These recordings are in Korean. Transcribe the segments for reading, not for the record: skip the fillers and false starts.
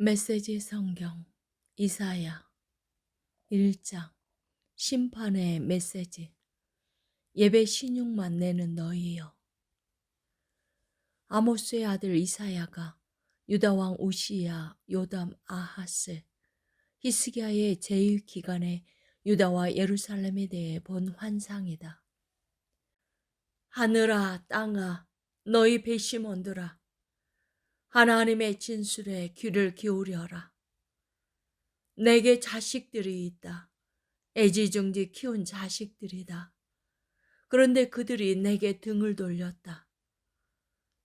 메시지 성경 이사야 1장 심판의 메시지. 예배 신용만 내는 너희여. 아모스의 아들 이사야가 유다 왕 우시야, 요담, 아하스, 히스기야의 제위 기간에 유다와 예루살렘에 대해 본 환상이다. 하늘아 땅아 너희 배심원들아, 하나님의 진술에 귀를 기울여라. 내게 자식들이 있다. 애지중지 키운 자식들이다. 그런데 그들이 내게 등을 돌렸다.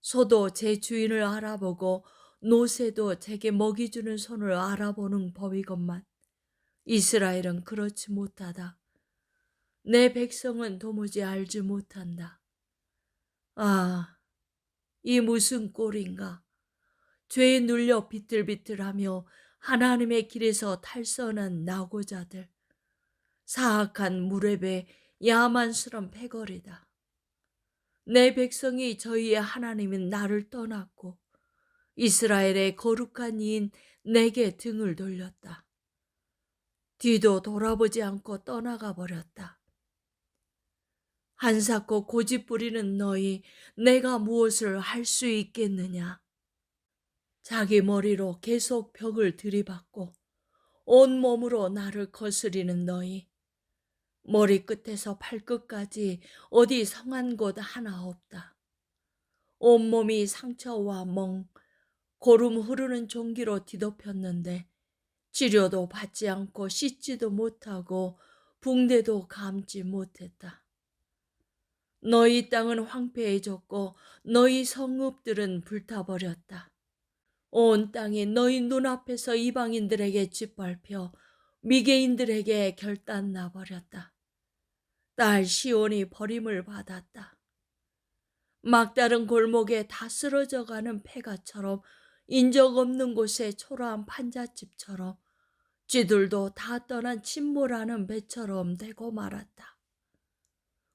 소도 제 주인을 알아보고 노새도 제게 먹이 주는 손을 알아보는 법이건만 이스라엘은 그렇지 못하다. 내 백성은 도무지 알지 못한다. 아, 이 무슨 꼴인가. 죄에 눌려 비틀비틀하며 하나님의 길에서 탈선한 낙오자들. 사악한 무렵의 야만스런 패거리다. 내 백성이 저희의 하나님인 나를 떠났고 이스라엘의 거룩한 이인 내게 등을 돌렸다. 뒤도 돌아보지 않고 떠나가 버렸다. 한사코 고집 부리는 너희, 내가 무엇을 할 수 있겠느냐. 자기 머리로 계속 벽을 들이받고 온몸으로 나를 거스리는 너희, 머리끝에서 발끝까지 어디 성한 곳 하나 없다. 온몸이 상처와 멍, 고름 흐르는 종기로 뒤덮였는데 치료도 받지 않고 씻지도 못하고 붕대도 감지 못했다. 너희 땅은 황폐해졌고 너희 성읍들은 불타버렸다. 온 땅이 너희 눈앞에서 이방인들에게 짓밟혀 미개인들에게 결단나 버렸다. 딸 시온이 버림을 받았다. 막다른 골목에 다 쓰러져가는 폐가처럼, 인적 없는 곳에 초라한 판잣집처럼, 쥐들도 다 떠난 침몰하는 배처럼 되고 말았다.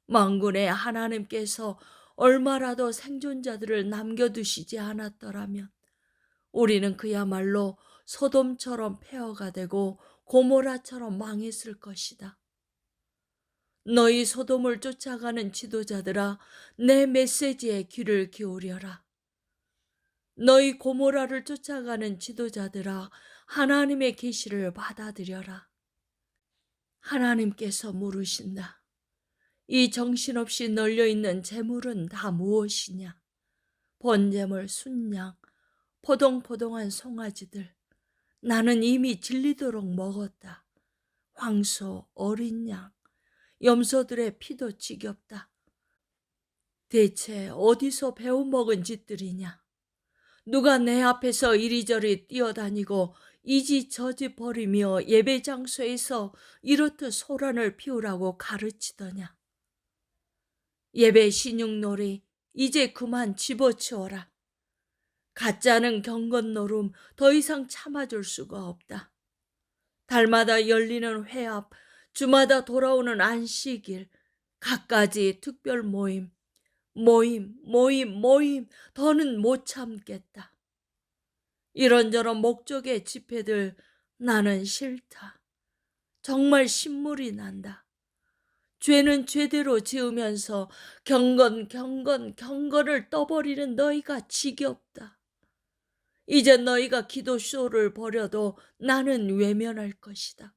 만군의 하나님께서 얼마라도 생존자들을 남겨두시지 않았더라면 우리는 그야말로 소돔처럼 폐허가 되고 고모라처럼 망했을 것이다. 너희 소돔을 쫓아가는 지도자들아, 내 메시지에 귀를 기울여라. 너희 고모라를 쫓아가는 지도자들아, 하나님의 계시를 받아들여라. 하나님께서 물으신다. 이 정신없이 널려있는 재물은 다 무엇이냐? 번제물, 순양, 포동포동한 송아지들. 나는 이미 질리도록 먹었다. 황소, 어린 양, 염소들의 피도 지겹다. 대체 어디서 배워먹은 짓들이냐? 누가 내 앞에서 이리저리 뛰어다니고 이지저지 버리며 예배 장소에서 이렇듯 소란을 피우라고 가르치더냐? 예배 신용놀이 이제 그만 집어치워라. 가짜는 경건노름 더 이상 참아줄 수가 없다. 달마다 열리는 회합, 주마다 돌아오는 안식일, 갖가지 특별 모임, 더는 못 참겠다. 이런저런 목적의 집회들, 나는 싫다. 정말 신물이 난다. 죄는 죄대로 지으면서 경건을 떠버리는 너희가 지겹다. 이제 너희가 기도쇼를 벌여도 나는 외면할 것이다.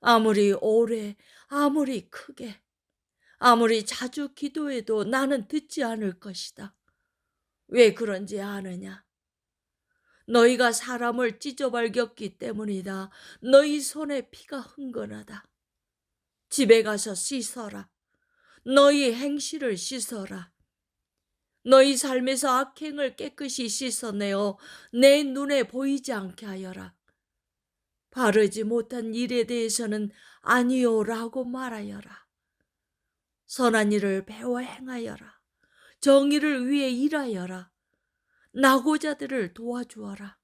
아무리 오래, 아무리 크게, 아무리 자주 기도해도 나는 듣지 않을 것이다. 왜 그런지 아느냐? 너희가 사람을 찢어발겼기 때문이다. 너희 손에 피가 흥건하다. 집에 가서 씻어라. 너희 행실을 씻어라. 너희 삶에서 악행을 깨끗이 씻어내어 내 눈에 보이지 않게 하여라. 바르지 못한 일에 대해서는 아니요라고 말하여라. 선한 일을 배워 행하여라. 정의를 위해 일하여라. 낙오자들을 도와주어라.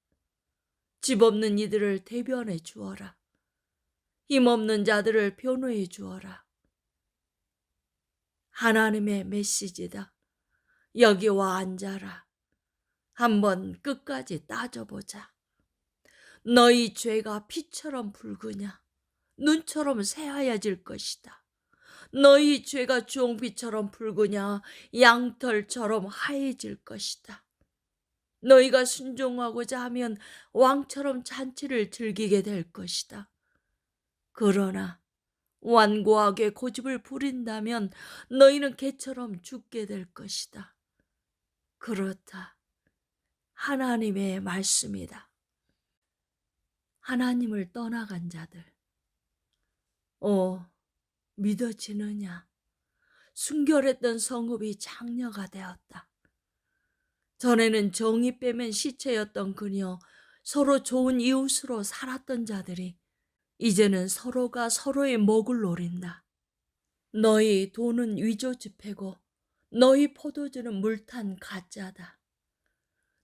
집 없는 이들을 대변해 주어라. 힘없는 자들을 변호해 주어라. 하나님의 메시지다. 여기 와 앉아라. 한번 끝까지 따져보자. 너희 죄가 피처럼 붉으냐 눈처럼 새하얘질 것이다. 너희 죄가 주홍빛처럼 붉으냐 양털처럼 하얘질 것이다. 너희가 순종하고자 하면 왕처럼 잔치를 즐기게 될 것이다. 그러나 완고하게 고집을 부린다면 너희는 개처럼 죽게 될 것이다. 그렇다. 하나님의 말씀이다. 하나님을 떠나간 자들. 믿어지느냐? 순결했던 성읍이 장녀가 되었다. 전에는 정이 빼면 시체였던 그녀, 서로 좋은 이웃으로 살았던 자들이 이제는 서로가 서로의 목을 노린다. 너희 돈은 위조지폐고 너희 포도주는 물탄 가짜다.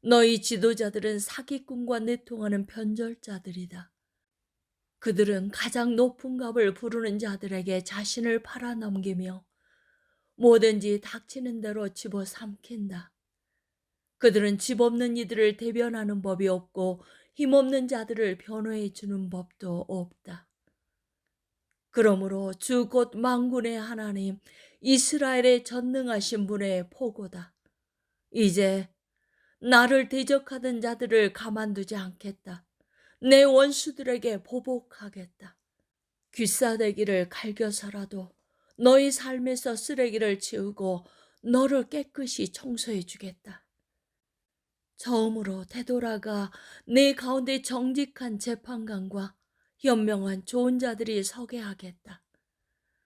너희 지도자들은 사기꾼과 내통하는 변절자들이다. 그들은 가장 높은 값을 부르는 자들에게 자신을 팔아넘기며 뭐든지 닥치는 대로 집어삼킨다. 그들은 집 없는 이들을 대변하는 법이 없고 힘없는 자들을 변호해 주는 법도 없다. 그러므로 주 곧 만군의 하나님 이스라엘의 전능하신 분의 포고다. 이제 나를 대적하던 자들을 가만두지 않겠다. 내 원수들에게 보복하겠다. 귀싸대기를 갈겨서라도 너희 삶에서 쓰레기를 치우고 너를 깨끗이 청소해 주겠다. 처음으로 되돌아가 내 가운데 정직한 재판관과 현명한 좋은 자들이 서게 하겠다.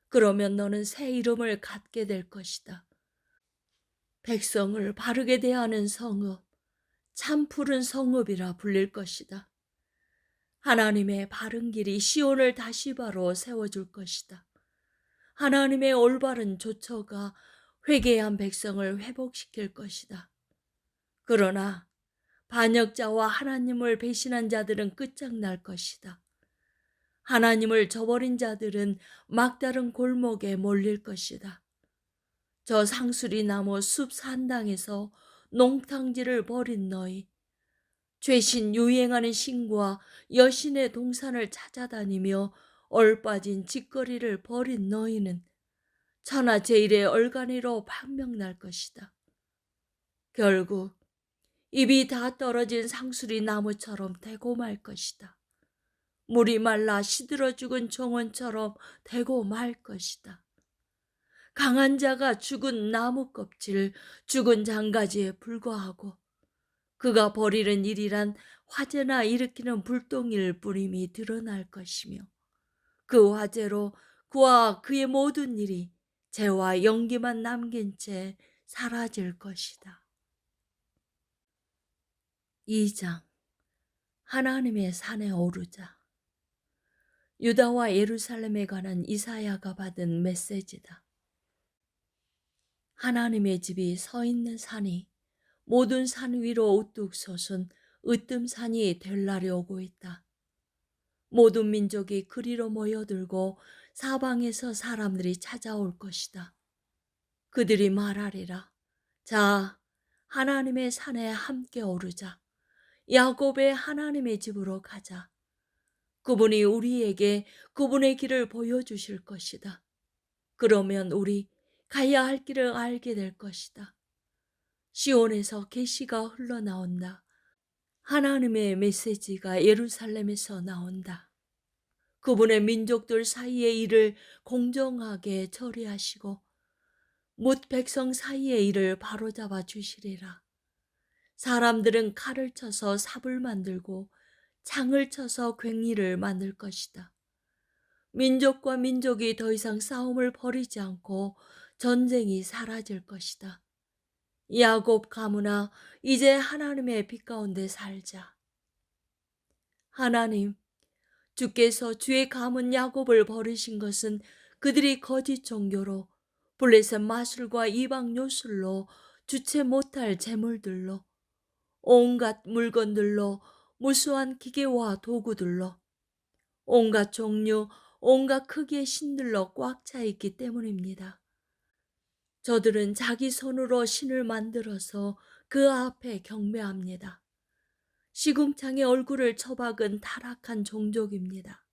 그러면 너는 새 이름을 갖게 될 것이다. 백성을 바르게 대하는 성읍, 참 푸른 성읍이라 불릴 것이다. 하나님의 바른 길이 시온을 다시 바로 세워줄 것이다. 하나님의 올바른 조처가 회개한 백성을 회복시킬 것이다. 그러나 반역자와 하나님을 배신한 자들은 끝장날 것이다. 하나님을 저버린 자들은 막다른 골목에 몰릴 것이다. 저 상수리 나무 숲 산당에서 농탕지를 벌인 너희, 죄신 유행하는 신과 여신의 동산을 찾아다니며 얼빠진 짓거리를 벌인 너희는 천하제일의 얼간이로 판명날 것이다. 결국 입이 다 떨어진 상수리 나무처럼 되고 말 것이다. 물이 말라 시들어 죽은 정원처럼 되고 말 것이다. 강한 자가 죽은 나무 껍질, 죽은 장가지에 불과하고 그가 벌이는 일이란 화재나 일으키는 불똥일 뿐임이 드러날 것이며 그 화재로 그와 그의 모든 일이 재와 연기만 남긴 채 사라질 것이다. 2장 하나님의 산에 오르자. 유다와 예루살렘에 관한 이사야가 받은 메시지다. 하나님의 집이 서 있는 산이 모든 산 위로 우뚝 솟은 으뜸산이 될 날이 오고 있다. 모든 민족이 그리로 모여들고 사방에서 사람들이 찾아올 것이다. 그들이 말하리라. 자, 하나님의 산에 함께 오르자. 야곱의 하나님의 집으로 가자. 그분이 우리에게 그분의 길을 보여주실 것이다. 그러면 우리 가야 할 길을 알게 될 것이다. 시온에서 계시가 흘러나온다. 하나님의 메시지가 예루살렘에서 나온다. 그분의 민족들 사이의 일을 공정하게 처리하시고 뭇 백성 사이의 일을 바로잡아 주시리라. 사람들은 칼을 쳐서 삽을 만들고 창을 쳐서 괭이를 만들 것이다. 민족과 민족이 더 이상 싸움을 벌이지 않고 전쟁이 사라질 것이다. 야곱 가문아, 이제 하나님의 빛 가운데 살자. 하나님, 주께서 주의 가문 야곱을 버리신 것은 그들이 거짓 종교로 블레셋 마술과 이방 요술로 주체 못할 재물들로 온갖 물건들로 무수한 기계와 도구들로 온갖 종류, 온갖 크기의 신들로 꽉 차 있기 때문입니다. 저들은 자기 손으로 신을 만들어서 그 앞에 경배합니다. 시궁창에 얼굴을 처박은 타락한 종족입니다.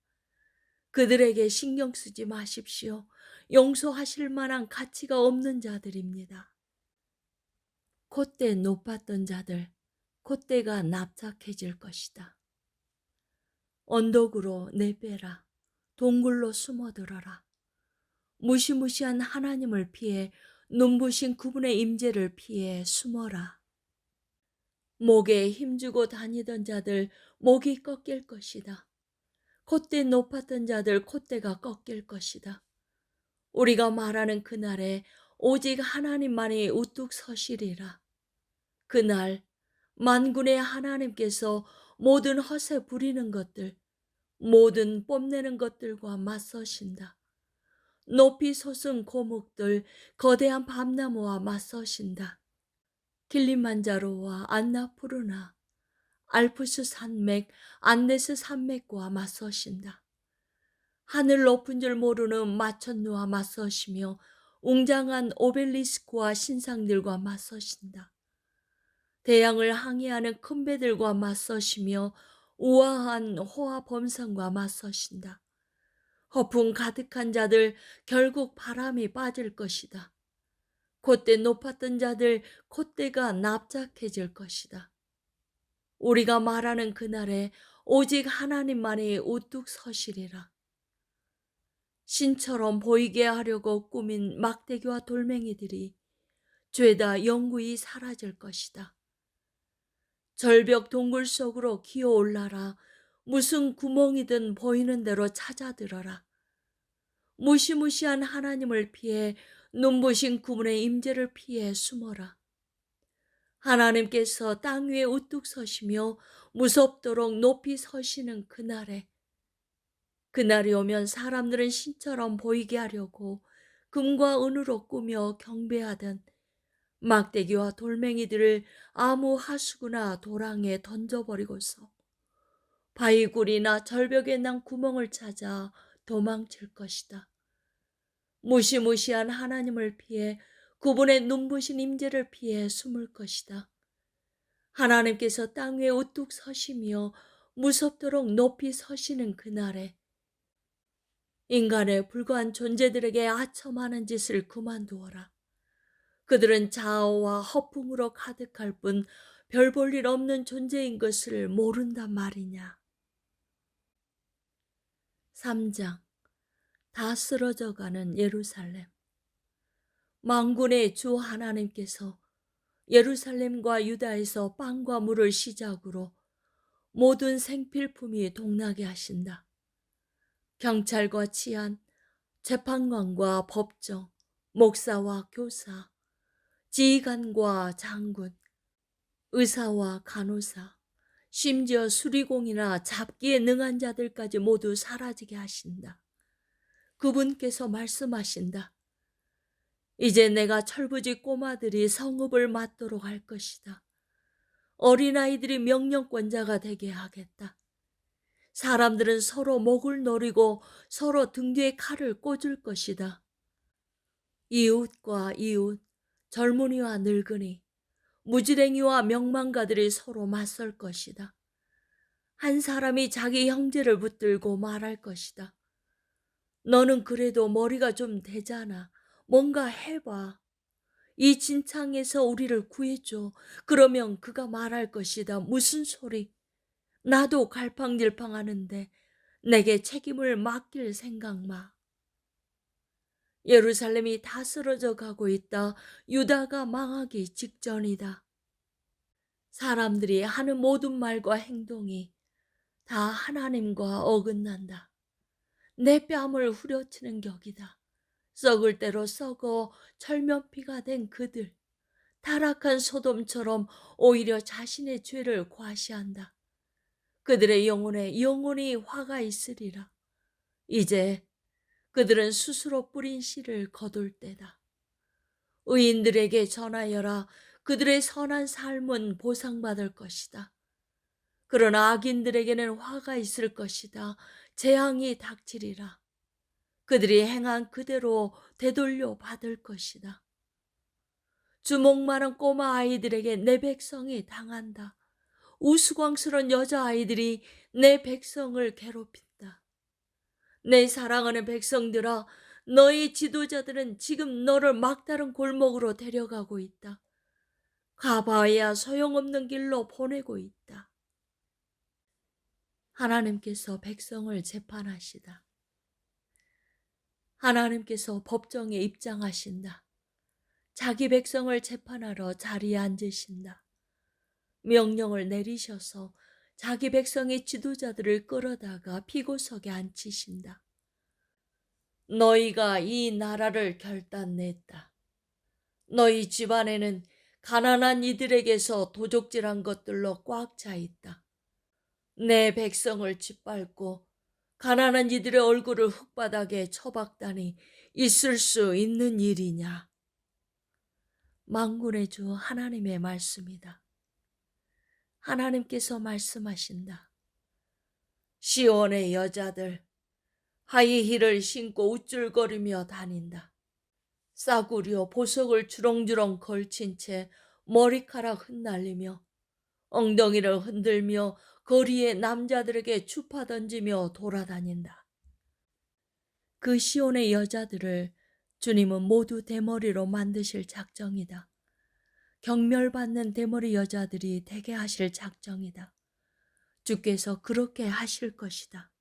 그들에게 신경 쓰지 마십시오. 용서하실 만한 가치가 없는 자들입니다. 콧대 높았던 자들, 콧대가 납작해질 것이다. 언덕으로 내빼라. 동굴로 숨어들어라. 무시무시한 하나님을 피해 눈부신 그분의 임재를 피해 숨어라. 목에 힘주고 다니던 자들 목이 꺾일 것이다. 콧대 높았던 자들 콧대가 꺾일 것이다. 우리가 말하는 그날에 오직 하나님만이 우뚝 서시리라. 그날 만군의 하나님께서 모든 허세 부리는 것들, 모든 뽐내는 것들과 맞서신다. 높이 솟은 고목들, 거대한 밤나무와 맞서신다. 킬리만자로와 안나푸르나, 알프스 산맥, 안데스 산맥과 맞서신다. 하늘 높은 줄 모르는 마천루와 맞서시며 웅장한 오벨리스크와 신상들과 맞서신다. 대양을 항해하는 큰 배들과 맞서시며 우아한 호화 범상과 맞서신다. 허풍 가득한 자들 결국 바람이 빠질 것이다. 콧대 높았던 자들 콧대가 납작해질 것이다. 우리가 말하는 그날에 오직 하나님만이 우뚝 서시리라. 신처럼 보이게 하려고 꾸민 막대기와 돌멩이들이 죄다 영구히 사라질 것이다. 절벽 동굴 속으로 기어 올라라. 무슨 구멍이든 보이는 대로 찾아들어라. 무시무시한 하나님을 피해 눈부신 그분의 임재를 피해 숨어라. 하나님께서 땅 위에 우뚝 서시며 무섭도록 높이 서시는 그날이 오면 사람들은 신처럼 보이게 하려고 금과 은으로 꾸며 경배하던 막대기와 돌멩이들을 아무 하수구나 도랑에 던져버리고서 바위굴이나 절벽에 난 구멍을 찾아 도망칠 것이다. 무시무시한 하나님을 피해 그분의 눈부신 임재를 피해 숨을 것이다. 하나님께서 땅 위에 우뚝 서시며 무섭도록 높이 서시는 그날에 인간의 불과한 존재들에게 아첨하는 짓을 그만두어라. 그들은 자아와 허풍으로 가득할 뿐 별 볼 일 없는 존재인 것을 모른단 말이냐. 3장. 다 쓰러져가는 예루살렘. 만군의 주 하나님께서 예루살렘과 유다에서 빵과 물을 시작으로 모든 생필품이 동나게 하신다. 경찰과 치안, 재판관과 법정, 목사와 교사, 지휘관과 장군, 의사와 간호사, 심지어 수리공이나 잡기에 능한 자들까지 모두 사라지게 하신다. 그분께서 말씀하신다. 이제 내가 철부지 꼬마들이 성읍을 맡도록 할 것이다. 어린아이들이 명령권자가 되게 하겠다. 사람들은 서로 목을 노리고 서로 등 뒤에 칼을 꽂을 것이다. 이웃과 이웃, 젊은이와 늙은이, 무지랭이와 명망가들이 서로 맞설 것이다. 한 사람이 자기 형제를 붙들고 말할 것이다. 너는 그래도 머리가 좀 되잖아. 뭔가 해봐. 이 진창에서 우리를 구해줘. 그러면 그가 말할 것이다. 무슨 소리? 나도 갈팡질팡하는데 내게 책임을 맡길 생각 마. 예루살렘이 다 쓰러져 가고 있다. 유다가 망하기 직전이다. 사람들이 하는 모든 말과 행동이 다 하나님과 어긋난다. 내 뺨을 후려치는 격이다. 썩을 대로 썩어 철면피가 된 그들. 타락한 소돔처럼 오히려 자신의 죄를 과시한다. 그들의 영혼에 영원히 화가 있으리라. 이제 그들은 스스로 뿌린 씨를 거둘 때다. 의인들에게 전하여라. 그들의 선한 삶은 보상받을 것이다. 그러나 악인들에게는 화가 있을 것이다. 재앙이 닥치리라. 그들이 행한 그대로 되돌려 받을 것이다. 주먹만한 꼬마 아이들에게 내 백성이 당한다. 우스꽝스러운 여자아이들이 내 백성을 괴롭힌다. 내 사랑하는 백성들아, 너희 지도자들은 지금 너를 막다른 골목으로 데려가고 있다. 가봐야 소용없는 길로 보내고 있다. 하나님께서 백성을 재판하시다. 하나님께서 법정에 입장하신다. 자기 백성을 재판하러 자리에 앉으신다. 명령을 내리셔서 자기 백성의 지도자들을 끌어다가 피고석에 앉히신다. 너희가 이 나라를 결단냈다. 너희 집안에는 가난한 이들에게서 도적질한 것들로 꽉 차 있다. 내 백성을 짓밟고 가난한 이들의 얼굴을 흙바닥에 처박다니 있을 수 있는 일이냐? 만군의 주 하나님의 말씀이다. 하나님께서 말씀하신다. 시온의 여자들, 하이힐을 신고 우쭐거리며 다닌다. 싸구려 보석을 주렁주렁 걸친 채 머리카락 흩날리며 엉덩이를 흔들며 거리에 남자들에게 추파 던지며 돌아다닌다. 그 시온의 여자들을 주님은 모두 대머리로 만드실 작정이다. 경멸받는 대머리 여자들이 되게 하실 작정이다. 주께서 그렇게 하실 것이다.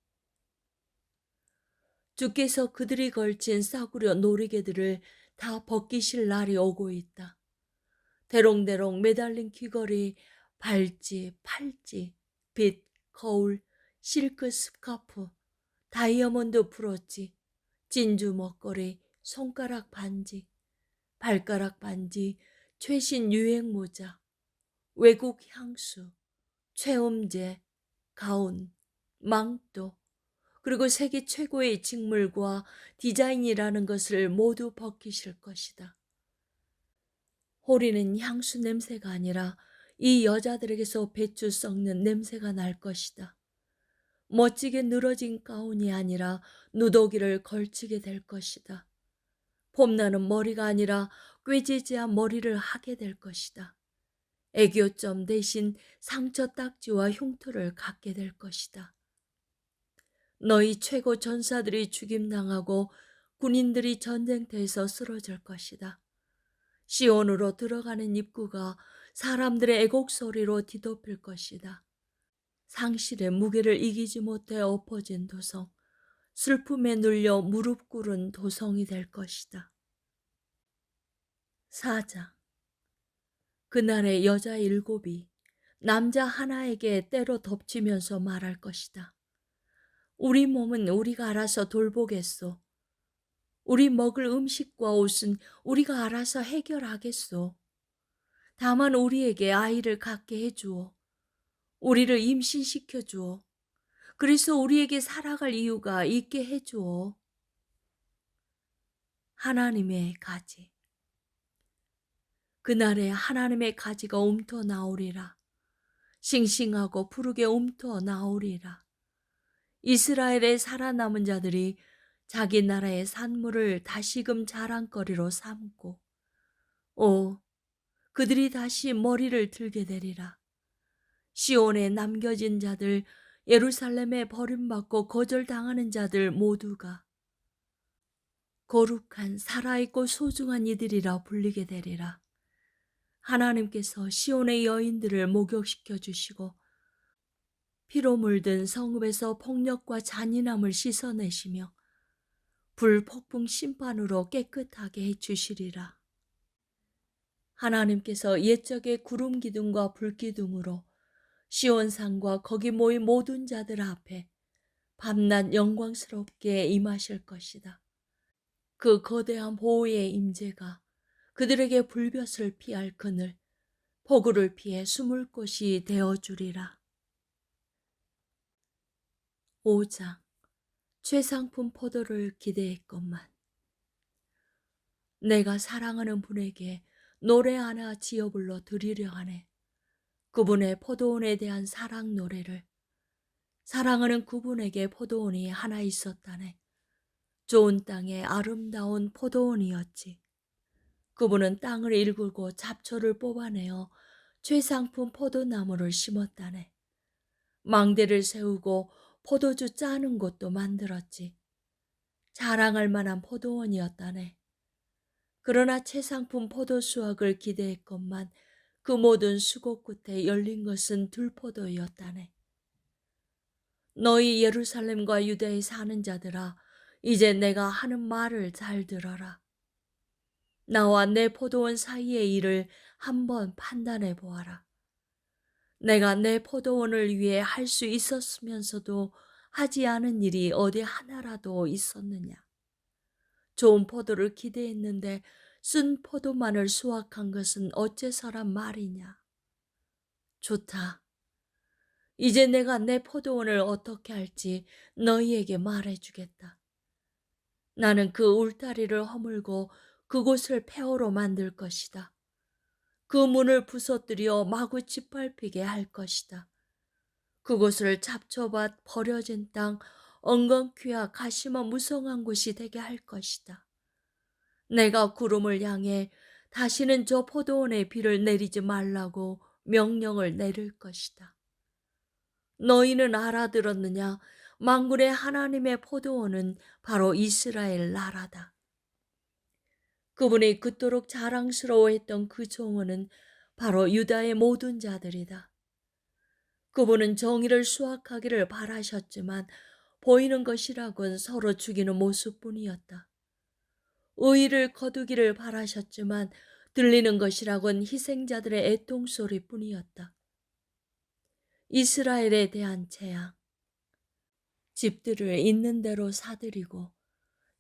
주께서 그들이 걸친 싸구려 놀이개들을 다 벗기실 날이 오고 있다. 대롱대롱 매달린 귀걸이, 발찌, 팔찌, 빗, 거울, 실크 스카프, 다이아몬드 브로치, 진주 먹거리, 손가락 반지, 발가락 반지, 최신 유행 모자, 외국 향수, 최음제, 가운, 망토, 그리고 세계 최고의 직물과 디자인이라는 것을 모두 벗기실 것이다. 호리는 향수 냄새가 아니라 이 여자들에게서 배추 썩는 냄새가 날 것이다. 멋지게 늘어진 가운이 아니라 누더기를 걸치게 될 것이다. 폼나는 머리가 아니라 꾀지지한 머리를 하게 될 것이다. 애교점 대신 상처 딱지와 흉터를 갖게 될 것이다. 너희 최고 전사들이 죽임당하고 군인들이 전쟁터에서 쓰러질 것이다. 시온으로 들어가는 입구가 사람들의 애곡 소리로 뒤덮일 것이다. 상실의 무게를 이기지 못해 엎어진 도성, 슬픔에 눌려 무릎 꿇은 도성이 될 것이다. 4장. 그날의 여자 7이 남자 하나에게 때로 덮치면서 말할 것이다. 우리 몸은 우리가 알아서 돌보겠소. 우리 먹을 음식과 옷은 우리가 알아서 해결하겠소. 다만 우리에게 아이를 갖게 해주오. 우리를 임신시켜 주오. 그래서 우리에게 살아갈 이유가 있게 해주오. 하나님의 가지. 그날에 하나님의 가지가 움터 나오리라. 싱싱하고 푸르게 움터 나오리라. 이스라엘의 살아남은 자들이 자기 나라의 산물을 다시금 자랑거리로 삼고 그들이 다시 머리를 들게 되리라. 시온에 남겨진 자들, 예루살렘에 버림받고 거절당하는 자들 모두가 거룩한 살아있고 소중한 이들이라 불리게 되리라. 하나님께서 시온의 여인들을 목욕시켜 주시고 피로 물든 성읍에서 폭력과 잔인함을 씻어내시며 불폭풍 심판으로 깨끗하게 해주시리라. 하나님께서 옛적의 구름 기둥과 불 기둥으로 시온산과 거기 모인 모든 자들 앞에 밤낮 영광스럽게 임하실 것이다. 그 거대한 보호의 임재가 그들에게 불볕을 피할 그늘, 폭우를 피해 숨을 곳이 되어주리라. 5장. 최상품 포도를 기대했건만 내가 사랑하는 분에게 노래 하나 지어 불러 드리려 하네. 그분의 포도원에 대한 사랑 노래를. 사랑하는 그분에게 포도원이 하나 있었다네. 좋은 땅에 아름다운 포도원이었지. 그분은 땅을 일굴고 잡초를 뽑아내어 최상품 포도나무를 심었다네. 망대를 세우고 포도주 짜는 곳도 만들었지. 자랑할 만한 포도원이었다네. 그러나 최상품 포도 수확을 기대했건만 그 모든 수고 끝에 열린 것은 들포도였다네. 너희 예루살렘과 유대에 사는 자들아, 이제 내가 하는 말을 잘 들어라. 나와 내 포도원 사이의 일을 한번 판단해 보아라. 내가 내 포도원을 위해 할 수 있었으면서도 하지 않은 일이 어디 하나라도 있었느냐? 좋은 포도를 기대했는데 쓴 포도만을 수확한 것은 어째서란 말이냐? 좋다. 이제 내가 내 포도원을 어떻게 할지 너희에게 말해주겠다. 나는 그 울타리를 허물고 그곳을 폐허로 만들 것이다. 그 문을 부서뜨려 마구 짓밟히게 할 것이다. 그곳을 잡초밭, 버려진 땅, 엉겅퀴와 가시만 무성한 곳이 되게 할 것이다. 내가 구름을 향해 다시는 저 포도원에 비를 내리지 말라고 명령을 내릴 것이다. 너희는 알아들었느냐? 만군의 하나님의 포도원은 바로 이스라엘 나라다. 그분이 그토록 자랑스러워했던 그 정원은 바로 유다의 모든 자들이다. 그분은 정의를 수확하기를 바라셨지만 보이는 것이라곤 서로 죽이는 모습뿐이었다. 의의를 거두기를 바라셨지만 들리는 것이라곤 희생자들의 애통소리뿐이었다. 이스라엘에 대한 재앙. 집들을 있는 대로 사들이고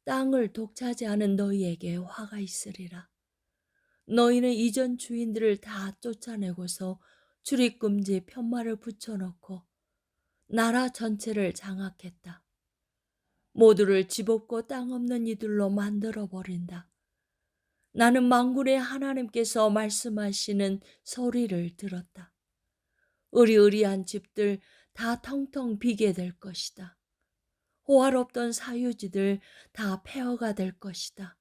땅을 독차지하는 너희에게 화가 있으리라. 너희는 이전 주인들을 다 쫓아내고서 출입금지 편말을 붙여놓고 나라 전체를 장악했다. 모두를 집 없고 땅 없는 이들로 만들어버린다. 나는 만군의 하나님께서 말씀하시는 소리를 들었다. 으리으리한 집들 다 텅텅 비게 될 것이다. 호화롭던 사유지들 다 폐허가 될 것이다.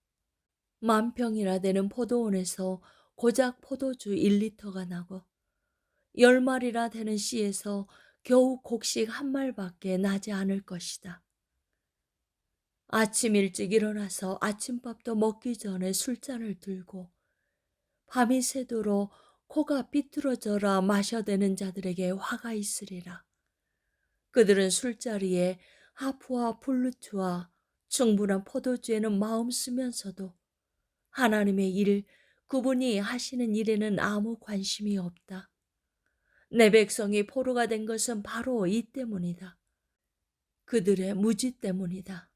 10,000평이나 되는 포도원에서 고작 포도주 1리터가 나고 10마리나 되는 씨에서 겨우 곡식 한 말밖에 나지 않을 것이다. 아침 일찍 일어나서 아침밥도 먹기 전에 술잔을 들고 밤이 새도록 코가 비뚤어져라 마셔대는 자들에게 화가 있으리라. 그들은 술자리에 하프와 플루트와 충분한 포도주에는 마음 쓰면서도 하나님의 일, 그분이 하시는 일에는 아무 관심이 없다. 내 백성이 포로가 된 것은 바로 이 때문이다. 그들의 무지 때문이다.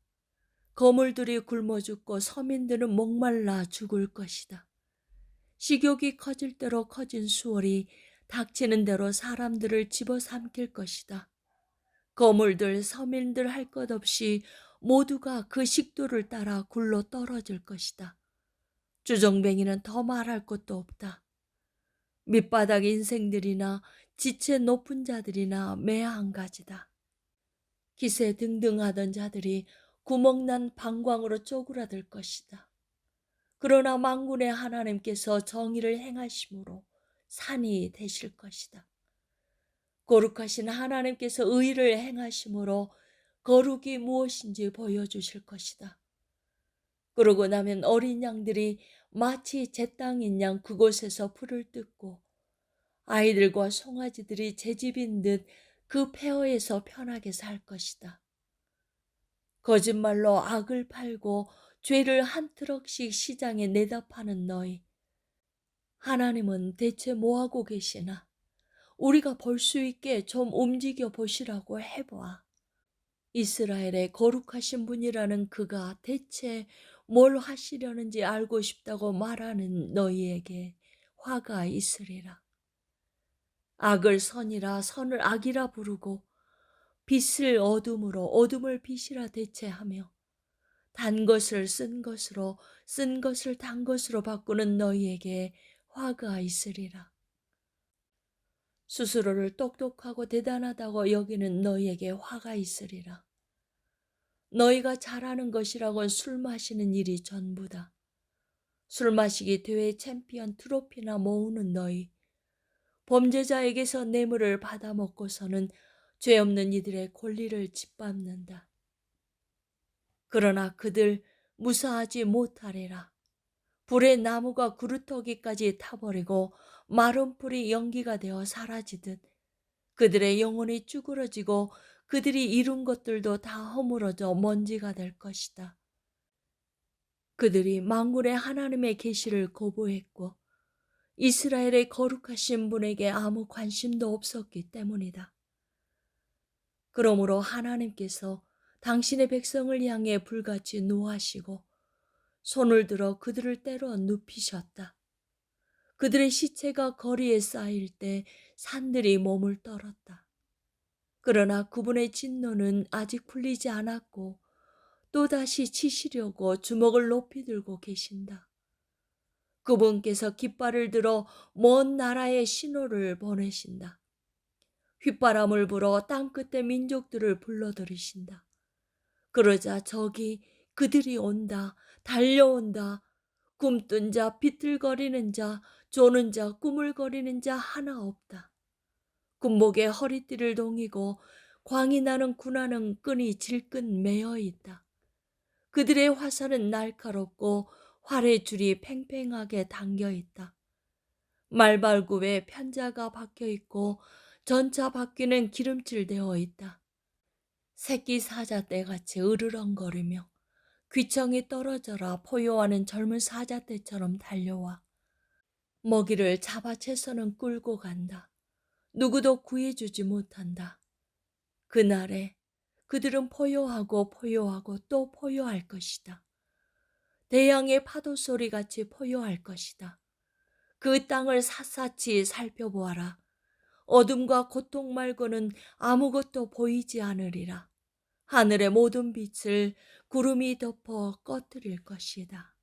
거물들이 굶어 죽고 서민들은 목말라 죽을 것이다. 식욕이 커질 대로 커진 수월이 닥치는 대로 사람들을 집어삼킬 것이다. 거물들, 서민들 할 것 없이 모두가 그 식도를 따라 굴러 떨어질 것이다. 주정뱅이는 더 말할 것도 없다. 밑바닥 인생들이나 지체 높은 자들이나 매야 한 가지다. 기세 등등하던 자들이 구멍난 방광으로 쪼그라들 것이다. 그러나 만군의 하나님께서 정의를 행하심으로 산이 되실 것이다. 거룩하신 하나님께서 의를 행하심으로 거룩이 무엇인지 보여주실 것이다. 그러고 나면 어린 양들이 마치 제 땅인 양 그곳에서 풀을 뜯고 아이들과 송아지들이 제 집인 듯 그 폐허에서 편하게 살 것이다. 거짓말로 악을 팔고 죄를 한 트럭씩 시장에 내다 파는 너희. 하나님은 대체 뭐하고 계시나? 우리가 볼 수 있게 좀 움직여 보시라고 해봐. 이스라엘의 거룩하신 분이라는 그가 대체 뭘 하시려는지 알고 싶다고 말하는 너희에게 화가 있으리라. 악을 선이라 선을 악이라 부르고 빛을 어둠으로 어둠을 빛이라 대체하며 단 것을 쓴 것으로 쓴 것을 단 것으로 바꾸는 너희에게 화가 있으리라. 스스로를 똑똑하고 대단하다고 여기는 너희에게 화가 있으리라. 너희가 잘하는 것이라곤 술 마시는 일이 전부다. 술 마시기 대회 챔피언 트로피나 모으는 너희. 범죄자에게서 뇌물을 받아먹고서는 죄 없는 이들의 권리를 짓밟는다. 그러나 그들 무사하지 못하리라. 불의 나무가 그루터기까지 타버리고 마른 풀이 연기가 되어 사라지듯 그들의 영혼이 쭈그러지고 그들이 이룬 것들도 다 허물어져 먼지가 될 것이다. 그들이 만군의 하나님의 계시를 거부했고 이스라엘의 거룩하신 분에게 아무 관심도 없었기 때문이다. 그러므로 하나님께서 당신의 백성을 향해 불같이 노하시고 손을 들어 그들을 때려 눕히셨다. 그들의 시체가 거리에 쌓일 때 산들이 몸을 떨었다. 그러나 그분의 진노는 아직 풀리지 않았고 또다시 치시려고 주먹을 높이 들고 계신다. 그분께서 깃발을 들어 먼 나라에 신호를 보내신다. 휘바람을 불어 땅끝의 민족들을 불러들이신다. 그러자 저기 그들이 온다, 달려온다. 꿈뜬 자, 비틀거리는 자, 조는 자, 꾸물거리는 자 하나 없다. 군복에 허리띠를 동이고 광이 나는 군화는 끈이 질끈 매어 있다. 그들의 화살은 날카롭고 활의 줄이 팽팽하게 당겨 있다. 말발굽에 편자가 박혀 있고 전차 바퀴는 기름칠되어 있다. 새끼 사자떼같이 으르렁거리며 귀청이 떨어져라 포효하는 젊은 사자떼처럼 달려와 먹이를 잡아채서는 끌고 간다. 누구도 구해주지 못한다. 그날에 그들은 포효하고 포효하고 또 포효할 것이다. 대양의 파도 소리같이 포효할 것이다. 그 땅을 샅샅이 살펴보아라. 어둠과 고통 말고는 아무것도 보이지 않으리라. 하늘의 모든 빛을 구름이 덮어 꺼뜨릴 것이다.